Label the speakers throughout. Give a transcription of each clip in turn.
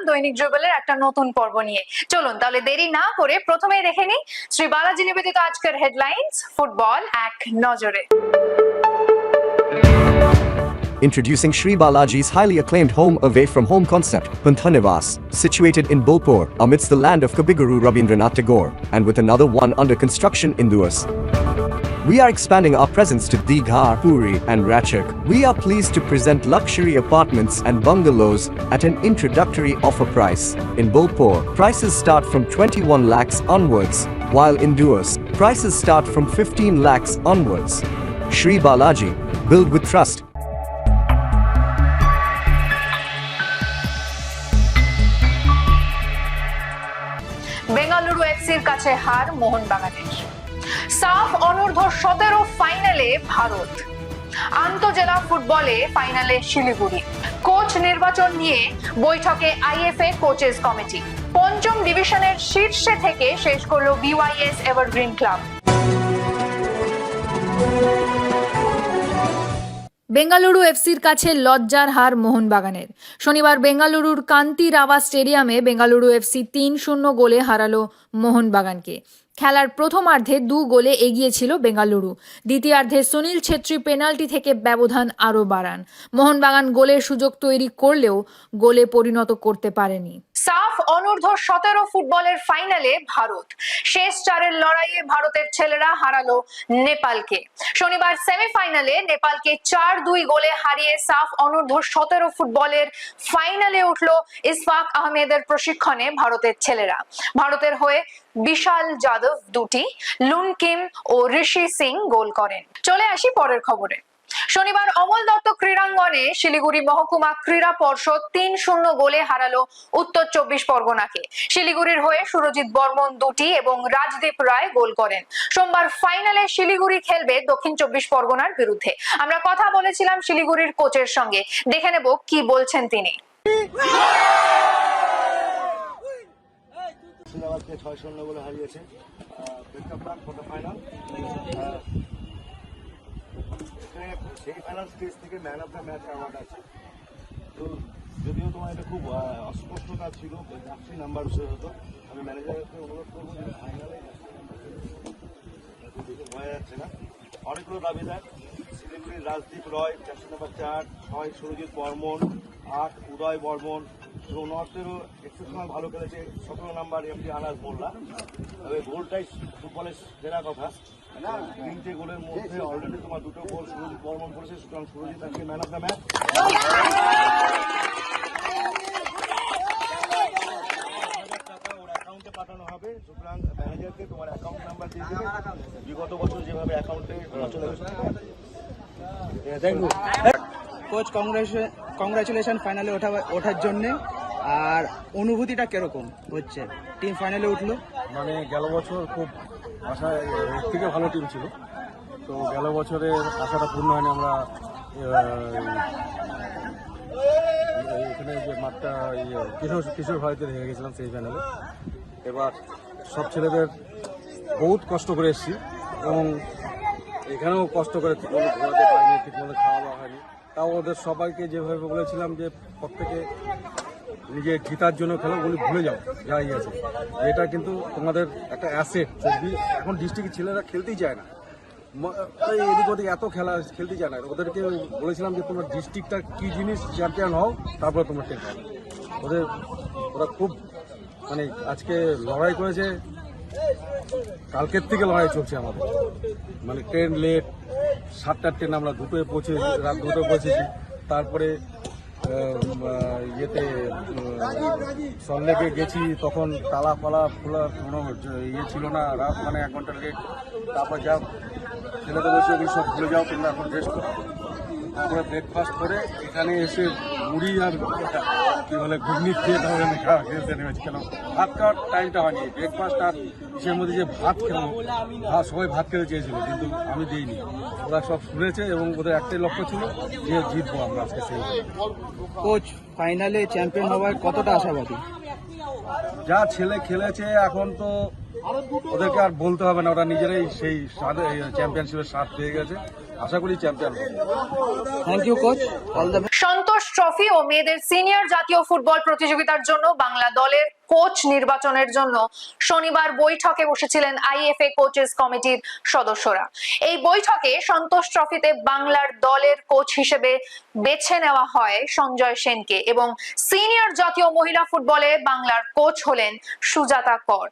Speaker 1: দৈনিক যুগলের একটা নতুন পর্ব নিয়ে। চলুন তাহলে দেরি না করে প্রথমেই দেখে নিই শ্রী বালাজি নিবেদিত আজকের হেডলাইন্স ফুটবল এক নজরে।
Speaker 2: Introducing Sri Balaji's highly acclaimed home away from home concept, Panthanivas, situated in Bolpur, amidst the land of Kabiguru Rabindranath Tagore, and with another one under construction in Duas. We are expanding our presence to Digha, Puri, and Ratchak. We are pleased to present luxury apartments and bungalows at an introductory offer price. In Bolpur, prices start from 21 lakhs onwards, while in Duas, prices start from 15 lakhs onwards. Sri Balaji, build with trust.
Speaker 1: Bengaluru এফসির কাছে হার মোহনবাগানের। সাফ অনূর্ধ্ব 17 ফাইনালে ভারত। আন্তঃজেলা ফুটবলে ফাইনালে Siliguri. Coach নির্বাচন নিয়ে বৈঠকে আইএফএ কোচেস কমিটি। পঞ্চম ডিভিশনের শীর্ষে থেকে শেষ করলো বিওয়াইএস এভারগ্রিন ক্লাব। বেঙ্গালুরু এফসির কাছে লজ্জার হার মোহনবাগানের। শনিবার বেঙ্গালুরুর কান্তি রাভা স্টেডিয়ামে বেঙ্গালুরু এফসি 3-0 গোলে হারালো মোহনবাগানকে। খেলার প্রথমার্ধে 2 গোলে এগিয়ে ছিল বেঙ্গালুরু। দ্বিতীয়ার্ধে সুনীল ছেত্রী পেনাল্টি থেকে ব্যবধান আরও বাড়ান। মোহনবাগান গোলের সুযোগ তৈরি করলেও গোলে পরিণত করতে পারেনি। সাফ অনূর্ধ্ব 17 ফুটবলের ফাইনালে ভারত। শেষ চারের লড়াইয়ে ভারতের ছেলেরা হারালো নেপালকে। শনিবার সেমিফাইনালে নেপালকে 4-2 গোলে হারিয়ে সাফ অনূর্ধ্ব 17 ফুটবলের ফাইনালে উঠল ইসফাক আহমেদের প্রশিক্ষণে ভারতের ছেলেরা। ভারতের হয়ে বিশাল যাদব 2টি, লুনকিম ও ঋষি সিং গোল করেন। চলে আসি পরের খবরে। শনিবার অমল দত্ত ক্রীড়াঙ্গনে শিলিগুড়ি মহকুমা ক্রীড়া পর্ষদ 3-0 গোলে হারালো উত্তর 24 পরগনাকে। শিলিগুড়ির হয়ে সুরজিৎ বর্মন 2টি এবং রাজদীপ রায় গোল করেন। সোমবার ফাইনালে শিলিগুড়ি খেলবে দক্ষিণ 24 পরগনার বিরুদ্ধে। আমরা কথা বলেছিলাম শিলিগুড়ির কোচের সঙ্গে, দেখে নেব কি বলছেন তিনি।
Speaker 3: মুর্শিদাবাদকে 6-0 গোলে হারিয়েছে ফাইনাল। সেই ফাইনাল স্টেজ থেকে man of the match award আছে। তো যদিও তোমার এটা খুব অস্পষ্টতা ছিল, যাত্রী নাম্বার বিষয় হতো, আমি ম্যানেজারকে অনুরোধ করবো যে ফাইনালে বোঝা যাচ্ছে না। অনেকগুলো দাবিদার শিলিগুড়ির রাজদীপ রয় 4 6 সুরজিৎ বর্মন 8 উদয় বর্মন এবং নর্থেরও এক্সেপশনাল ভালো খেলেছে 17 নাম্বার এমডি আনাস মোল্লা। তবে গোলটাই ফুটবলের সেরা কথা। 3টে গোলের মধ্যে অলরেডি তোমার 2টো গোল সুরজিৎ বর্মন করেছে, সুতরাং সুরজিৎ আজকে ম্যান অফ দ্য ম্যাচ। ওর অ্যাকাউন্টে পাঠানো হবে, সুতরাং ম্যানেজারকে তোমার অ্যাকাউন্ট নাম্বার দিয়ে দেবে। বিগত বছর যেভাবে অ্যাকাউন্টে চলে গেছে।
Speaker 4: কোচ কংগ্রাচুলেশন ফাইনালে ওঠার জন্যে। আর অনুভূতিটা কিরকম হচ্ছে টিম ফাইনালে উঠলো?
Speaker 5: মানে গেল বছর খুব আশা, এর থেকে ভালো টিম ছিল, তো গেল বছরের আশাটা পূর্ণ হয়নি। আমরা এখানে যে মাঠটা কিশোর ভারতীয় হেরে গেছিলাম সেই ফাইনালে। এবার সব ছেলেদের বহুত কষ্ট করে এসেছি এবং এখানেও কষ্ট করে ঠিকমতো ঘোরাতে পারিনি, ঠিকমতো খাওয়া দাওয়া হয়নি। তাও ওদের সবাইকে যেভাবে বলেছিলাম যে প্রত্যেকে নিজে জিতার জন্য খেলো, বলি ভুলে যাও যাই আছে। এটা কিন্তু তোমাদের একটা অ্যাসেট। যদি এখন ডিস্ট্রিক্টের ছেলেরা খেলতেই চায় না, এদিক ওদিক এত খেলা খেলতেই চায় না। ওদেরকে বলেছিলাম যে তোমার ডিস্ট্রিক্টটা কী জিনিস, চ্যাম্পিয়ন হও, তারপরে তোমরা টেকা। ওরা খুব মানে আজকে লড়াই করেছে, কালকের থেকে লড়াই চলছে আমাদের। মানে ট্রেন লেট, 7টার ট্রেন আমরা রাত 2টোয় পৌঁছেছি। তারপরে ইয়েতে সল্লেকে গেছি, তখন তালা ফালা খোলা কোনো ইয়ে ছিল না, রাত মানে 1 ঘন্টা লেট। তারপর যা ছেলেদের বসে ওগুলো সব ভুলে যাও, তোমরা এখন রেস্ট করো। তারপরে ব্রেকফাস্ট করে এখানে এসে মুড়ি আর কী বলে ঘুগনি খেয়ে তাহলে খেলতে নেমেছি। কেন ভাত খাওয়ার টাইমটা হয়নি, ব্রেকফাস্ট আর সে মধ্যে যে ভাত খেলাম, সবাই ভাত খেতে চেয়েছিল কিন্তু আমি দিইনি। ওরা সব শুনেছে এবং ওদের একটাই লক্ষ্য ছিল যে জিতবো আমরা আজকে। সেই
Speaker 4: কোচ ফাইনালে চ্যাম্পিয়ন হওয়ার কতটা আশাবাদী?
Speaker 5: যা ছেলে খেলেছে এখন তো ওদেরকে আর বলতে হবে না, ওরা নিজেরাই সেই চ্যাম্পিয়নশিপের স্বাদ পেয়ে গেছে। আশা করি চ্যাম্পিয়ন হবে।
Speaker 4: Thank you coach, all the
Speaker 1: Santosh trophy ও মেয়েদের সিনিয়র জাতীয় ফুটবল প্রতিযোগিতার জন্য বাংলা দলের কোচ নির্বাচনের জন্য শনিবার বৈঠকে বসেছিলেন আইএফএ কোচেস কমিটির সদস্যরা। এই বৈঠকে সন্তোষ ট্রফিতে বাংলার দলের কোচ হিসেবে বেছে নেওয়া হয় সঞ্জয় সেনকে এবং সিনিয়র জাতীয় মহিলা ফুটবলে বাংলার কোচ হলেন সুজাতা কর।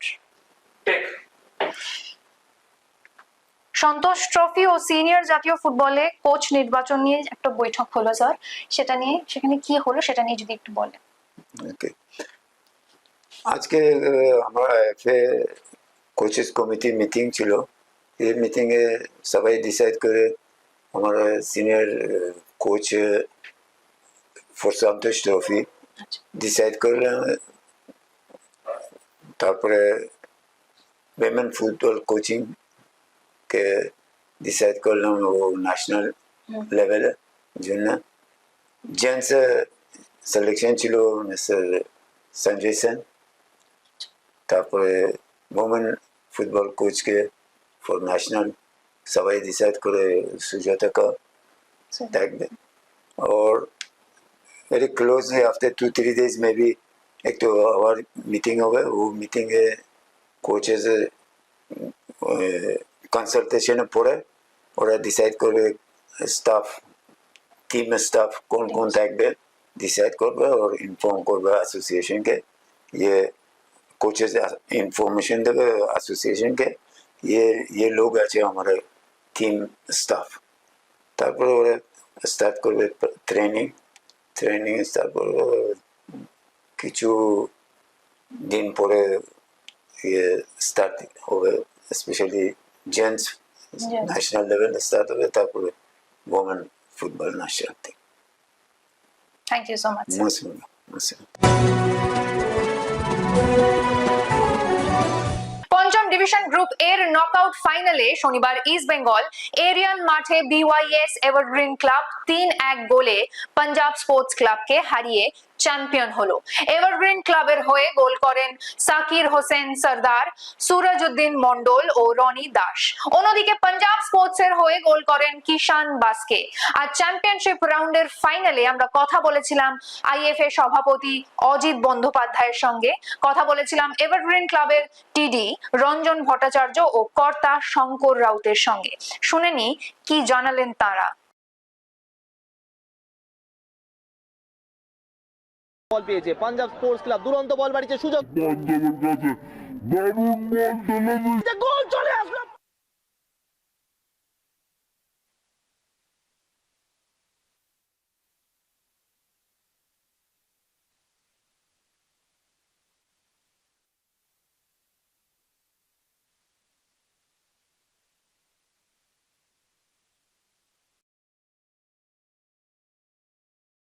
Speaker 1: সন্তোষ ট্রফি ও সিনিয়র জাতীয় ফুটবলে কোচ নির্বাচন নিয়ে একটা বৈঠক হলো স্যার, সেখানে কি হলো সেটা নিয়ে যদি একটু বলেন।
Speaker 6: ওকে, আজকে আমরা এফএ কোচেস কমিটি মিটিং ছিল। এই মিটিং এ সবাই ডিসাইড করে আমরা senior coach for Santosh trophy decide করলাম। তারপরে উইমেন ফুটবল কোচিং কে ডিসাইড করলাম ও ন্যাশনাল লেভেলের জন্য। জেন্টস সিলেকশন ছিল মিস্টার সঞ্জয় সেন। তারপরে ওমেন ফুটবল কোচকে ফর ন্যাশনাল সবাই ডিসাইড করে সুজাতা का থাকবে। और वेरी क्लोजली आफ्टर 2-3 days में भी एक तो और मीटिंग होगा। वो मीटिंग है कोचेस कंसल्टेशन पड़े और डिसाइड करবে स्टाफ टीम स्टाफ कौन कौन থাকবে डिसाइड करবে और इन्फॉर्म करবে एसोसिएशन के। ये कोचेस इंफॉर्मेशन देवे एसोसिएशन के ये लोग আছে हमारे टीम स्टाफ। তারপরে ওরা স্টার্ট করবে ট্রেনিং স্টার্ট করবে। কিছু দিন পরে ये স্টার্ট হবে, specially gents national level start হবে, তারপরে women football national team.
Speaker 1: Thank you so much. পঞ্চম ডিভিশন গ্রুপ এর নকআউট ফাইনালে শনিবার ইস্ট বেঙ্গল এরিয়ান মাঠে বিওয়াইএস এভারগ্রিন ক্লাব 3-1 গোলে পাঞ্জাব স্পোর্টস ক্লাবকে হারিয়ে চ্যাম্পিয়ন হলো। এভারগ্রিন ক্লাবের হয়ে গোল করেন সাকির হোসেন সরদার, সুরজউদ্দিন মন্ডল ও রনি দাস। অন্যদিকে পাঞ্জাব স্পোর্টস এর হয়ে গোল করেন কিষান বাসকে। আর চ্যাম্পিয়নশিপ রাউন্ডের ফাইনালে আমরা কথা বলেছিলাম আইএফএ সভাপতি অজিত বন্দ্যোপাধ্যায়ের সঙ্গে, কথা বলেছিলাম এভারগ্রিন ক্লাবের টিডি রঞ্জন ভট্টাচার্য ও কর্তা শঙ্কর রাউতের সঙ্গে। শুনে নি কি জানালেন তারা।
Speaker 7: বল পেয়েছে পাঞ্জাব স্পোর্টস ক্লাব, দুরন্ত বল বাড়িছে, সুযোগ গোল চলে আসলো।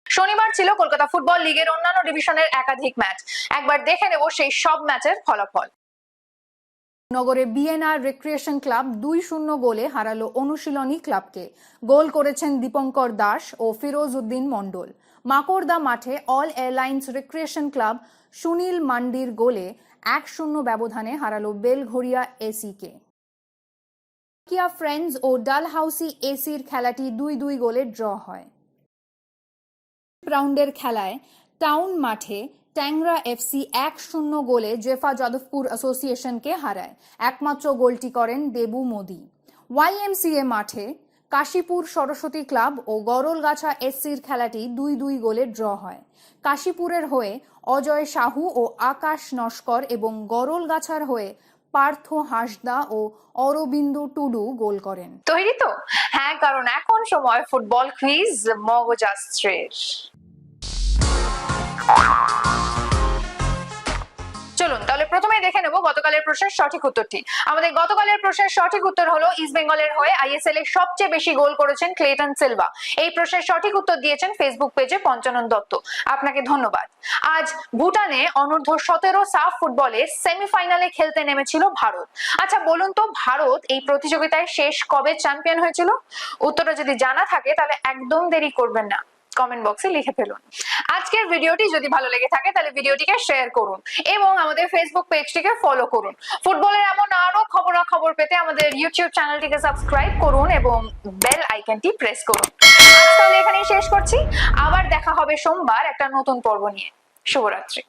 Speaker 1: শনিবার ছিল কলকাতা ফুটবল লিগের অন্যান্য ডিভিশনের একাধিক ম্যাচ। একবার দেখে নেব সেই সব ম্যাচের ফলাফল। নগরে বিএনআর রিক্রিয়েশন ক্লাব 2-0 গোলে হারালো অনুশীলনী ক্লাবকে। গোল করেছেন দীপঙ্কর দাস ও ফিরোজ উদ্দিন মন্ডল। মাকড়দা মাঠে all airlines recreation club Sunil মান্ডির গোলে 1-0 ব্যবধানে হারালো বেলঘরিয়া এসিকে। কিয়া ফ্রেন্ডস ও ডালহাউসি এসির খেলাটি 2-2 গোলে ড্র হয়। রাউন্ডের খেলায় টাউন মাঠে ট্যাংরা এফসি 1-0 গোলে জেফা যাদবপুর অ্যাসোসিয়েশনকে হারায়। একমাত্র গোলটি করেন দেবু মোদি। ওয়াইএমসিএ মাঠে কাশীপুর সরস্বতী ক্লাব ও গরলগাছা এসসির খেলাটি 2-2 গোলে ড্র হয়। কাশীপুরের হয়ে অজয় সাহু ও আকাশ নস্কর এবং গরলগাছার হয়ে পার্থ হাসদা ও অরবিন্দু টুডু গোল করেন। তৈরি তো? হ্যাঁ, কারণ এখন সময় ফুটবল কুইজ মগজাস্ত্রের। চলুন তাহলে প্রথমে দেখে নেব গতকালের প্রশ্নের সঠিক উত্তরটি। আমাদের গতকালের প্রশ্নের সঠিক উত্তর হলো ইস্ট বেঙ্গলের হয়ে আইএসএল এ সবচেয়ে বেশি গোল করেছেন ক্লেটন সিলভা। এই প্রশ্নের সঠিক উত্তর দিয়েছেন ফেসবুক পেজে পঞ্চানন দত্ত, আপনাকে ধন্যবাদ। আজ ভুটানে অনূর্ধ্ব 17 সাফ ফুটবলে সেমিফাইনালে খেলতে নেমেছিল ভারত। আচ্ছা বলুন তো, ভারত এই প্রতিযোগিতায় শেষ কবে চ্যাম্পিয়ন হয়েছিল? উত্তরটা যদি জানা থাকে তাহলে একদম দেরি করবেন না, কমেন্ট বক্সে লিখে ফেলুন। আজকের ভিডিওটি যদি ভালো লেগে থাকে তাহলে ভিডিওটিকে শেয়ার করুন এবং আমাদের ফেসবুক পেজটিকে ফলো করুন। ফুটবলের এমন আরো খবরাখবর পেতে আমাদের ইউটিউব চ্যানেলটিকে সাবস্ক্রাইব করুন এবং বেল আইকনটি প্রেস করুন। আজ তাহলে এখানেই শেষ করছি, আবার দেখা হবে সোমবার একটা নতুন পর্ব নিয়ে। শুভরাত্রি।